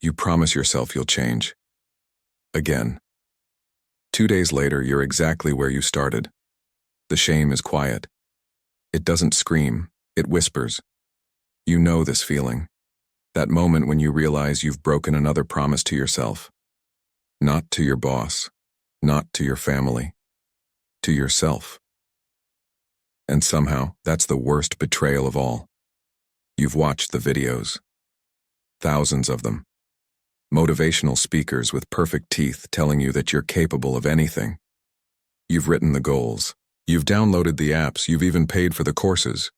You promise yourself you'll change. Again. 2 days later, you're exactly where you started. The shame is quiet. It doesn't scream, it whispers. You know this feeling. That moment when you realize you've broken another promise to yourself. Not to your boss, not to your family, to yourself. And somehow, that's the worst betrayal of all. You've watched the videos. Thousands of them. Motivational speakers with perfect teeth telling you that you're capable of anything. You've written the goals. You've downloaded the apps. You've even paid for the courses.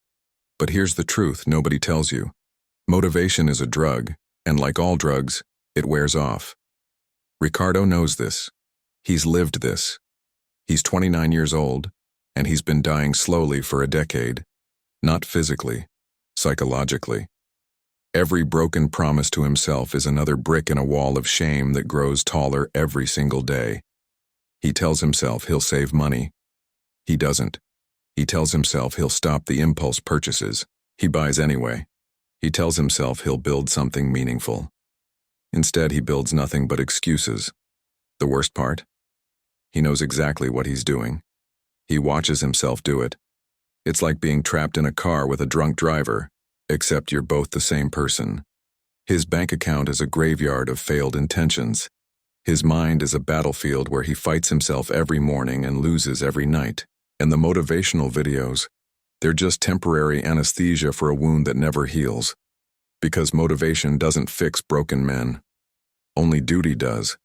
But here's the truth nobody tells you. Motivation is a drug, and like all drugs, it wears off. Ricardo knows this. He's lived this. He's 29 years old, and he's been dying slowly for a decade. Not physically, psychologically. Every broken promise to himself is another brick in a wall of shame that grows taller every single day. He tells himself he'll save money. He doesn't. He tells himself he'll stop the impulse purchases. He buys anyway. He tells himself he'll build something meaningful. Instead, he builds nothing but excuses. The worst part? He knows exactly what he's doing. He watches himself do it. It's like being trapped in a car with a drunk driver, except you're both the same person. His bank account is a graveyard of failed intentions. His mind is a battlefield where he fights himself every morning and loses every night. And the motivational videos, they're just temporary anesthesia for a wound that never heals. Because motivation doesn't fix broken men. Only duty does.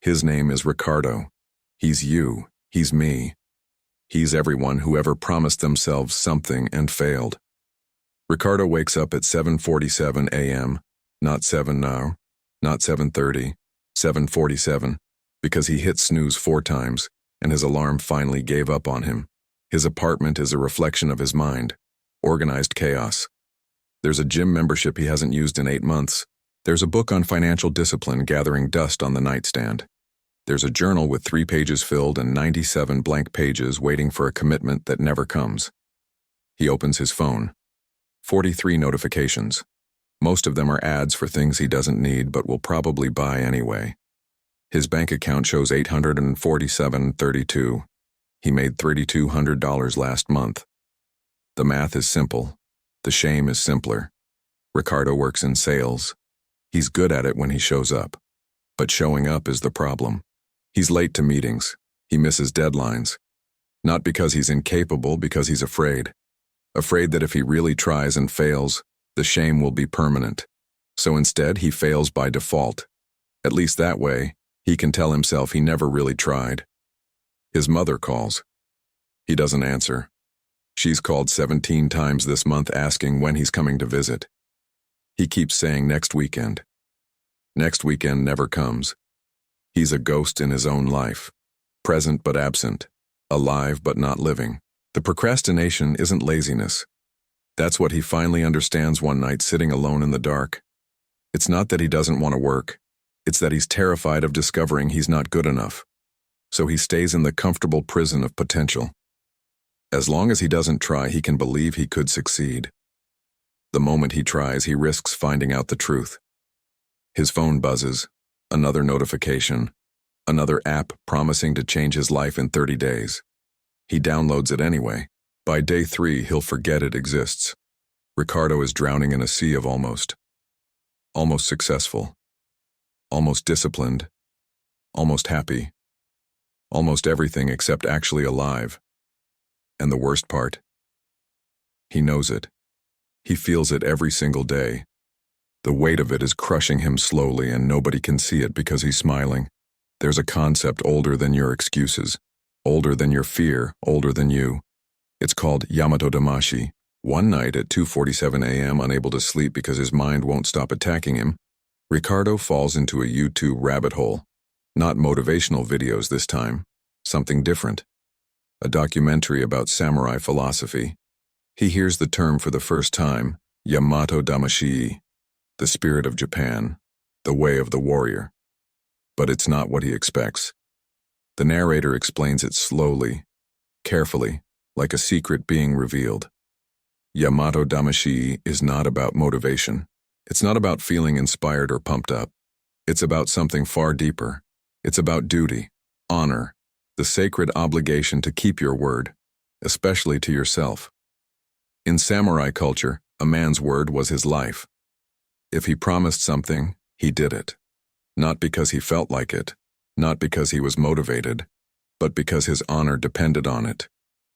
His name is Ricardo. He's you. He's me. He's everyone who ever promised themselves something and failed. Ricardo wakes up at 7:47 a.m., not 7 now, not 7:30, 7:47, because he hit snooze 4 times, and his alarm finally gave up on him. His apartment is a reflection of his mind. Organized chaos. There's a gym membership he hasn't used in 8 months. There's a book on financial discipline gathering dust on the nightstand. There's a journal with 3 pages filled and 97 blank pages waiting for a commitment that never comes. He opens his phone. 43 notifications. Most of them are ads for things he doesn't need but will probably buy anyway. His bank account shows $847.32. He made $3,200 last month. The math is simple. The shame is simpler. Ricardo works in sales. He's good at it when he shows up. But showing up is the problem. He's late to meetings. He misses deadlines. Not because he's incapable, because he's afraid. Afraid that if he really tries and fails, the shame will be permanent. So instead, he fails by default. At least that way, he can tell himself he never really tried. His mother calls. He doesn't answer. She's called 17 times this month asking when he's coming to visit. He keeps saying next weekend. Next weekend never comes. He's a ghost in his own life. Present but absent. Alive but not living. The procrastination isn't laziness. That's what he finally understands one night sitting alone in the dark. It's not that he doesn't want to work. It's that he's terrified of discovering he's not good enough. So he stays in the comfortable prison of potential. As long as he doesn't try, he can believe he could succeed. The moment he tries, he risks finding out the truth. His phone buzzes. Another notification. Another app promising to change his life in 30 days. He downloads it anyway. By day 3, he'll forget it exists. Ricardo is drowning in a sea of almost. Almost successful. Almost disciplined. Almost happy. Almost everything except actually alive. And the worst part? He knows it. He feels it every single day. The weight of it is crushing him slowly and nobody can see it because he's smiling. There's a concept older than your excuses. Older than your fear, older than you. It's called Yamato Damashii. One night at 2:47 a.m., unable to sleep because his mind won't stop attacking him, Ricardo falls into a YouTube rabbit hole. Not motivational videos this time. Something different. A documentary about samurai philosophy. He hears the term for the first time, Yamato Damashii, the spirit of Japan, the way of the warrior. But it's not what he expects. The narrator explains it slowly, carefully, like a secret being revealed. Yamato Damashii is not about motivation. It's not about feeling inspired or pumped up. It's about something far deeper. It's about duty, honor, the sacred obligation to keep your word, especially to yourself. In samurai culture, a man's word was his life. If he promised something, he did it. Not because he felt like it, not because he was motivated, but because his honor depended on it.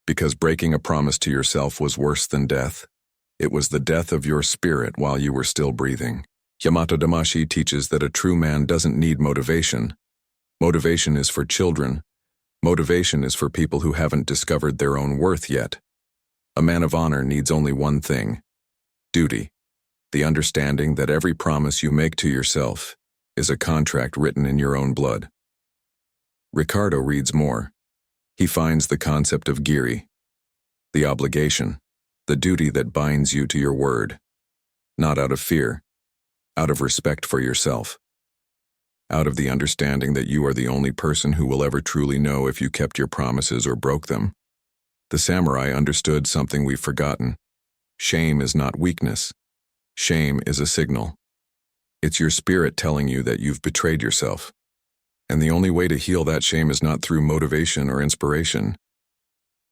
Because breaking a promise to yourself was worse than death. It was the death of your spirit while you were still breathing. Yamato Damashii teaches that a true man doesn't need motivation. Motivation is for children. Motivation is for people who haven't discovered their own worth yet. A man of honor needs only one thing: duty. The understanding that every promise you make to yourself is a contract written in your own blood. Ricardo reads more. He finds the concept of giri, the obligation, the duty that binds you to your word, not out of fear, out of respect for yourself, out of the understanding that you are the only person who will ever truly know if you kept your promises or broke them. The samurai understood something we've forgotten. Shame is not weakness. Shame is a signal. It's your spirit telling you that you've betrayed yourself. And the only way to heal that shame is not through motivation or inspiration.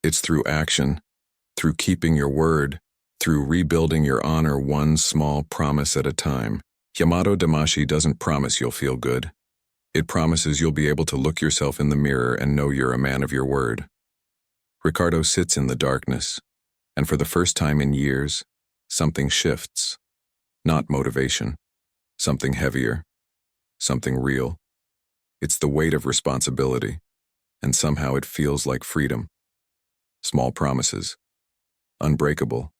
It's through action, through keeping your word, through rebuilding your honor one small promise at a time. Yamato Damashii doesn't promise you'll feel good. It promises you'll be able to look yourself in the mirror and know you're a man of your word. Ricardo sits in the darkness, and for the first time in years, something shifts. Not motivation. Something heavier. Something real. It's the weight of responsibility, and somehow it feels like freedom. Small promises. Unbreakable.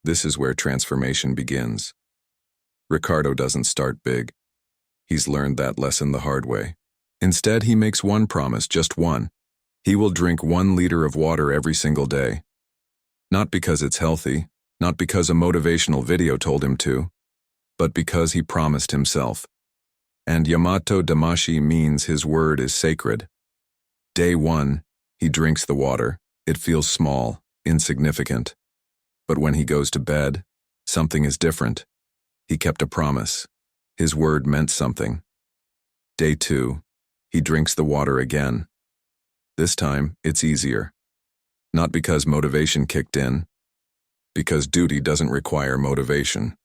This is where transformation begins. Ricardo doesn't start big. He's learned that lesson the hard way. Instead, he makes one promise, just one. He will drink 1 liter of water every single day. Not because it's healthy, not because a motivational video told him to, but because he promised himself. And Yamato Damashii means his word is sacred. Day 1, he drinks the water. It feels small, insignificant. But when he goes to bed, something is different. He kept a promise. His word meant something. Day 2, he drinks the water again. This time, it's easier. Not because motivation kicked in, because duty doesn't require motivation.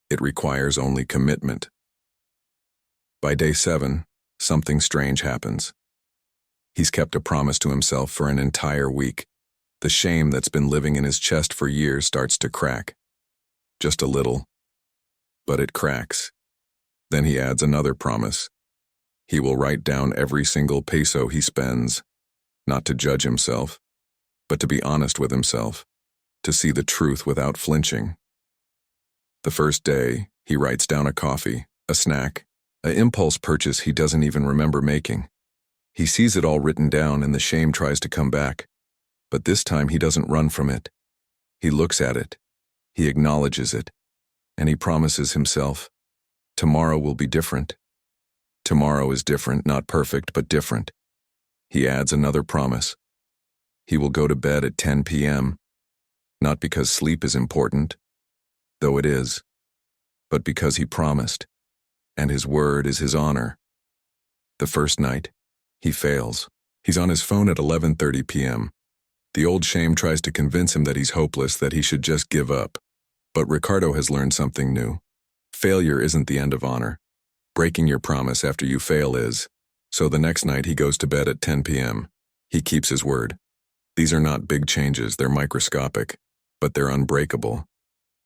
It requires only commitment. By day 7, something strange happens. He's kept a promise to himself for an entire week. The shame that's been living in his chest for years starts to crack. Just a little, but it cracks. Then he adds another promise. He will write down every single peso he spends, not to judge himself, but to be honest with himself, to see the truth without flinching. The first day, he writes down a coffee, a snack, an impulse purchase he doesn't even remember making. He sees it all written down and the shame tries to come back. But this time he doesn't run from it. He looks at it, he acknowledges it, and he promises himself, tomorrow will be different. Tomorrow is different, not perfect, but different. He adds another promise. He will go to bed at 10 p.m., not because sleep is important, though it is, but because he promised, and his word is his honor. The first night, he fails. He's on his phone at 11:30 p.m. The old shame tries to convince him that he's hopeless, that he should just give up. But Ricardo has learned something new. Failure isn't the end of honor. Breaking your promise after you fail is. So the next night he goes to bed at 10 p.m. He keeps his word. These are not big changes, they're microscopic, but they're unbreakable.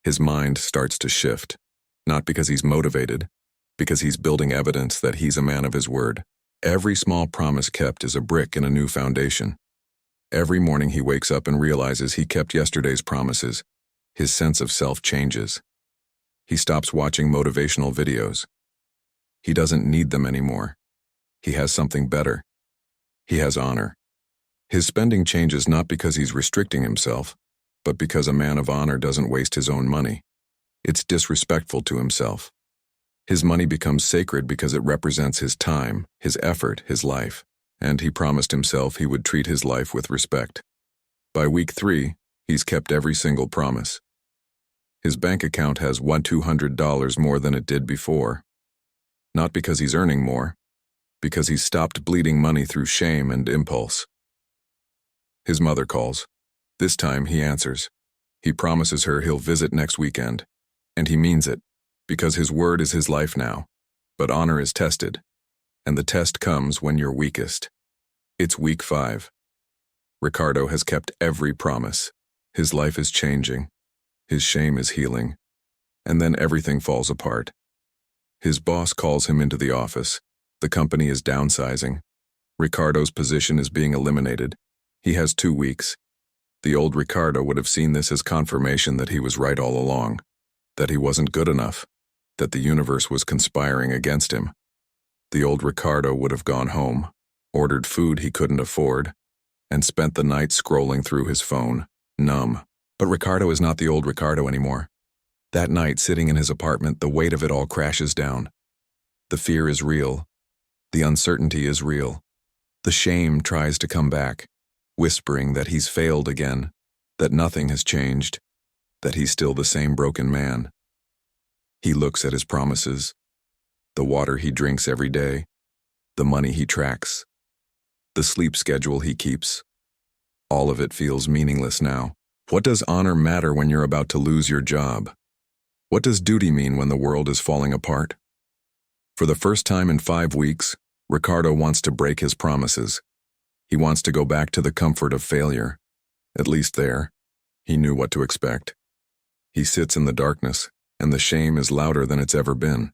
His mind starts to shift, not because he's motivated, because he's building evidence that he's a man of his word. Every small promise kept is a brick in a new foundation. Every morning he wakes up and realizes he kept yesterday's promises. His sense of self changes. He stops watching motivational videos. He doesn't need them anymore. He has something better. He has honor. His spending changes not because he's restricting himself, but because a man of honor doesn't waste his own money. It's disrespectful to himself. His money becomes sacred because it represents his time, his effort, his life, and he promised himself he would treat his life with respect. By week 3, he's kept every single promise. His bank account has $200 more than it did before. Not because he's earning more, because he's stopped bleeding money through shame and impulse. His mother calls. This time he answers. He promises her he'll visit next weekend. And he means it, because his word is his life now. But honor is tested, and the test comes when you're weakest. It's week 5. Ricardo has kept every promise. His life is changing. His shame is healing. And then everything falls apart. His boss calls him into the office. The company is downsizing. Ricardo's position is being eliminated. He has 2 weeks. The old Ricardo would have seen this as confirmation that he was right all along, that he wasn't good enough, that the universe was conspiring against him. The old Ricardo would have gone home, ordered food he couldn't afford, and spent the night scrolling through his phone, numb. But Ricardo is not the old Ricardo anymore. That night, sitting in his apartment, the weight of it all crashes down. The fear is real. The uncertainty is real. The shame tries to come back, whispering that he's failed again, that nothing has changed, that he's still the same broken man. He looks at his promises, the water he drinks every day, the money he tracks, the sleep schedule he keeps. All of it feels meaningless now. What does honor matter when you're about to lose your job? What does duty mean when the world is falling apart? For the first time in 5 weeks, Ricardo wants to break his promises. He wants to go back to the comfort of failure. At least there, he knew what to expect. He sits in the darkness, and the shame is louder than it's ever been.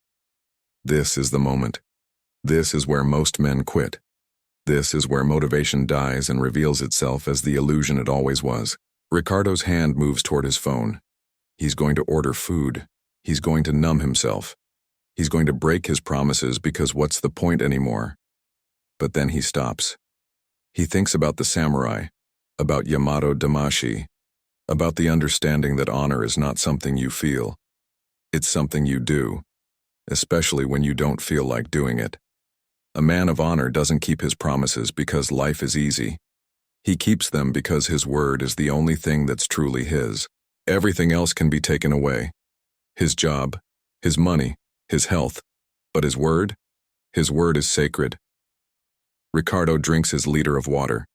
This is the moment. This is where most men quit. This is where motivation dies and reveals itself as the illusion it always was. Ricardo's hand moves toward his phone. He's going to order food. He's going to numb himself. He's going to break his promises because what's the point anymore? But then he stops. He thinks about the samurai, about Yamato Damashii, about the understanding that honor is not something you feel. It's something you do, especially when you don't feel like doing it. A man of honor doesn't keep his promises because life is easy. He keeps them because his word is the only thing that's truly his. Everything else can be taken away. His job, his money, his health. But his word is sacred. Ricardo drinks his liter of water.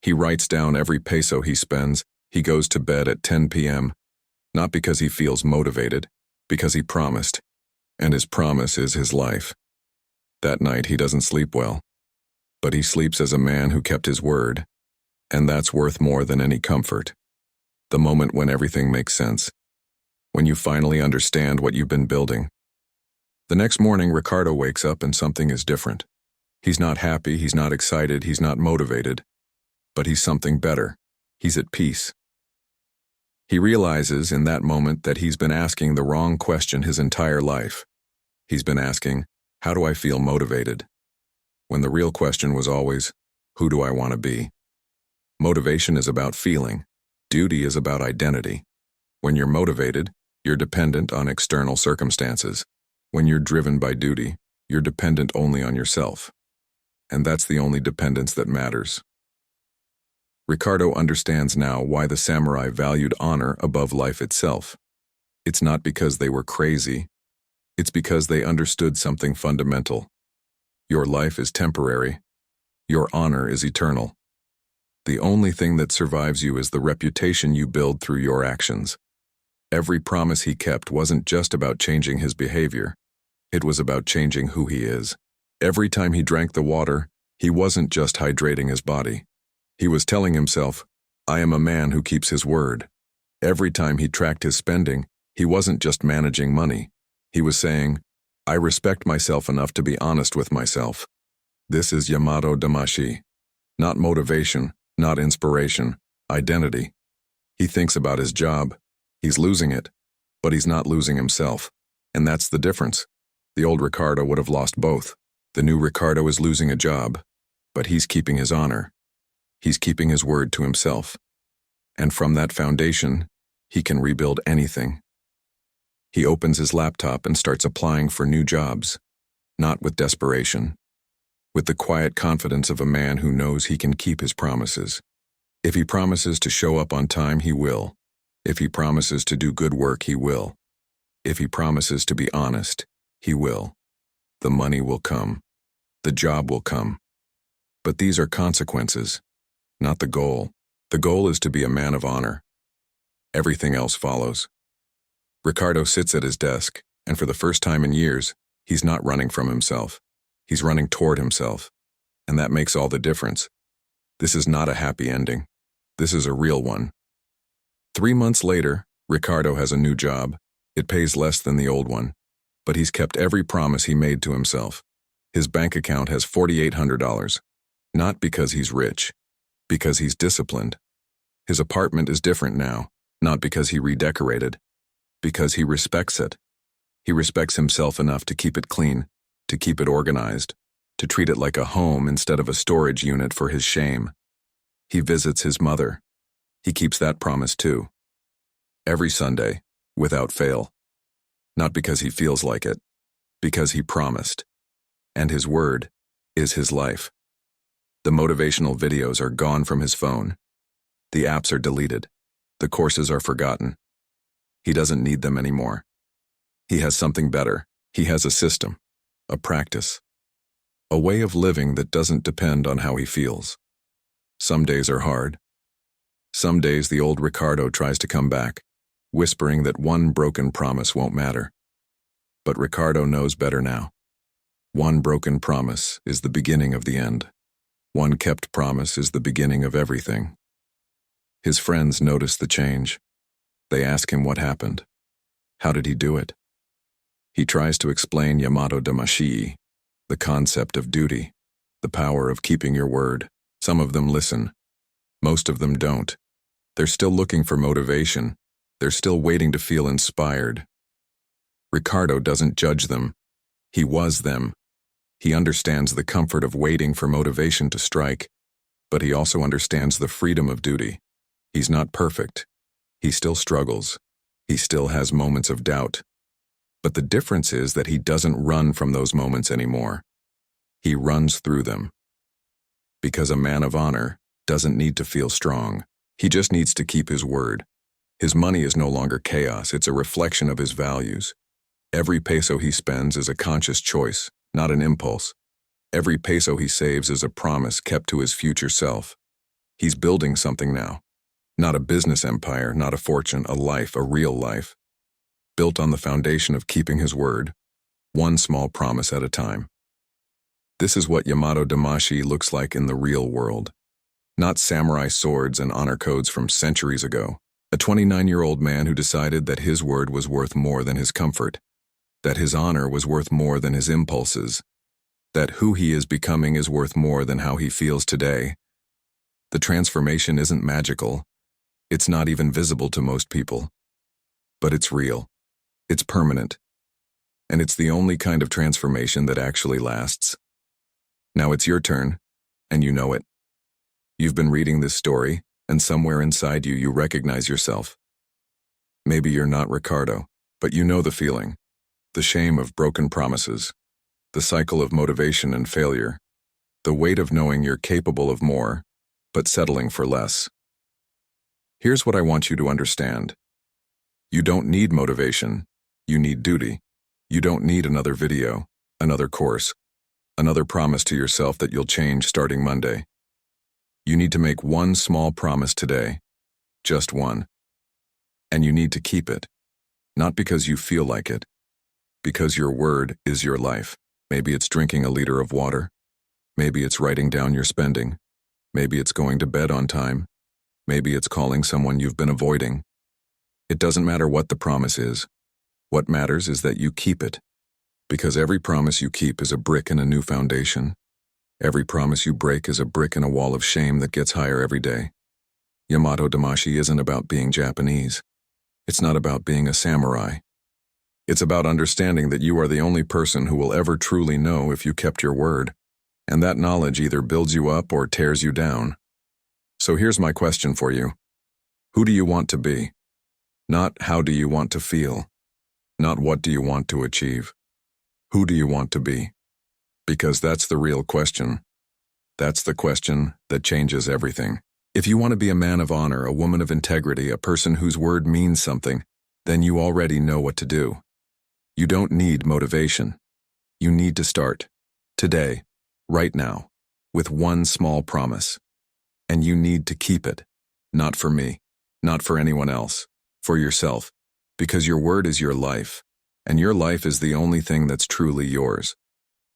He writes down every peso he spends. He goes to bed at 10 p.m. Not because he feels motivated, because he promised. And his promise is his life. That night he doesn't sleep well. But he sleeps as a man who kept his word. And that's worth more than any comfort. The moment when everything makes sense. When you finally understand what you've been building. The next morning, Ricardo wakes up and something is different. He's not happy, he's not excited, he's not motivated. But he's something better. He's at peace. He realizes in that moment that he's been asking the wrong question his entire life. He's been asking, how do I feel motivated? When the real question was always, who do I want to be? Motivation is about feeling. Duty is about identity. When you're motivated, you're dependent on external circumstances. When you're driven by duty, you're dependent only on yourself. And that's the only dependence that matters. Ricardo understands now why the samurai valued honor above life itself. It's not because they were crazy. It's because they understood something fundamental. Your life is temporary. Your honor is eternal. The only thing that survives you is the reputation you build through your actions. Every promise he kept wasn't just about changing his behavior. It was about changing who he is. Every time he drank the water, he wasn't just hydrating his body. He was telling himself, I am a man who keeps his word. Every time he tracked his spending, he wasn't just managing money. He was saying, I respect myself enough to be honest with myself. This is Yamato Damashii. Not motivation, not inspiration, identity. He thinks about his job. He's losing it, but he's not losing himself. And that's the difference. The old Ricardo would have lost both. The new Ricardo is losing a job, but he's keeping his honor. He's keeping his word to himself. And from that foundation, he can rebuild anything. He opens his laptop and starts applying for new jobs, not with desperation, with the quiet confidence of a man who knows he can keep his promises. If he promises to show up on time, he will. If he promises to do good work, he will. If he promises to be honest, he will. The money will come. The job will come. But these are consequences, not the goal. The goal is to be a man of honor. Everything else follows. Ricardo sits at his desk, and for the first time in years, he's not running from himself. He's running toward himself. And that makes all the difference. This is not a happy ending. This is a real one. 3 months later, Ricardo has a new job. It pays less than the old one. But he's kept every promise he made to himself. His bank account has $4,800. Not because he's rich, because he's disciplined. His apartment is different now, not because he redecorated, because he respects it. He respects himself enough to keep it clean, to keep it organized, to treat it like a home instead of a storage unit for his shame. He visits his mother. He keeps that promise too. Every Sunday, without fail. Not because he feels like it, because he promised. And his word is his life. The motivational videos are gone from his phone. The apps are deleted. The courses are forgotten. He doesn't need them anymore. He has something better. He has a system, a practice, a way of living that doesn't depend on how he feels. Some days are hard. Some days the old Ricardo tries to come back, whispering that one broken promise won't matter. But Ricardo knows better now. One broken promise is the beginning of the end. One kept promise is the beginning of everything. His friends notice the change. They ask him what happened. How did he do it? He tries to explain Yamato Damashii, the concept of duty, the power of keeping your word. Some of them listen. Most of them don't. They're still looking for motivation. They're still waiting to feel inspired. Ricardo doesn't judge them. He was them. He understands the comfort of waiting for motivation to strike, but he also understands the freedom of duty. He's not perfect. He still struggles. He still has moments of doubt. But the difference is that he doesn't run from those moments anymore. He runs through them. Because a man of honor doesn't need to feel strong. He just needs to keep his word. His money is no longer chaos. It's a reflection of his values. Every peso he spends is a conscious choice, not an impulse. Every peso he saves is a promise kept to his future self. He's building something now. Not a business empire, not a fortune, a life, a real life. Built on the foundation of keeping his word, one small promise at a time. This is what Yamato Damashii looks like in the real world. Not samurai swords and honor codes from centuries ago. A 29-year-old man who decided that his word was worth more than his comfort, that his honor was worth more than his impulses, that who he is becoming is worth more than how he feels today. The transformation isn't magical. It's not even visible to most people. But it's real. It's permanent. And it's the only kind of transformation that actually lasts. Now it's your turn, and you know it. You've been reading this story, and somewhere inside you, you recognize yourself. Maybe you're not Ricardo, but you know the feeling. The shame of broken promises. The cycle of motivation and failure. The weight of knowing you're capable of more, but settling for less. Here's what I want you to understand. You don't need motivation. You need duty. You don't need another video, another course, another promise to yourself that you'll change starting Monday. You need to make one small promise today. Just one. And you need to keep it. Not because you feel like it. Because your word is your life. Maybe it's drinking a liter of water. Maybe it's writing down your spending. Maybe it's going to bed on time. Maybe it's calling someone you've been avoiding. It doesn't matter what the promise is. What matters is that you keep it. Because every promise you keep is a brick in a new foundation. Every promise you break is a brick in a wall of shame that gets higher every day. Yamato Damashii isn't about being Japanese. It's not about being a samurai. It's about understanding that you are the only person who will ever truly know if you kept your word. And that knowledge either builds you up or tears you down. So here's my question for you. Who do you want to be? Not how do you want to feel. Not what do you want to achieve. Who do you want to be? Because that's the real question. That's the question that changes everything. If you want to be a man of honor, a woman of integrity, a person whose word means something, then you already know what to do. You don't need motivation. You need to start. Today. Right now. With one small promise. And you need to keep it. Not for me. Not for anyone else. For yourself. Because your word is your life. And your life is the only thing that's truly yours.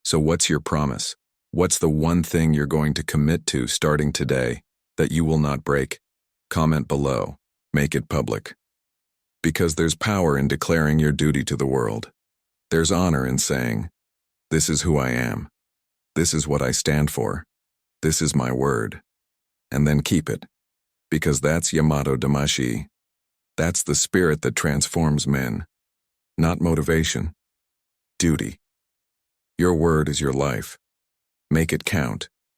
So what's your promise? What's the one thing you're going to commit to starting today that you will not break? Comment below. Make it public. Because there's power in declaring your duty to the world. There's honor in saying, "This is who I am. This is what I stand for. This is my word." And then keep it. Because that's Yamato Damashii. That's the spirit that transforms men. Not motivation. Duty. Your word is your life. Make it count.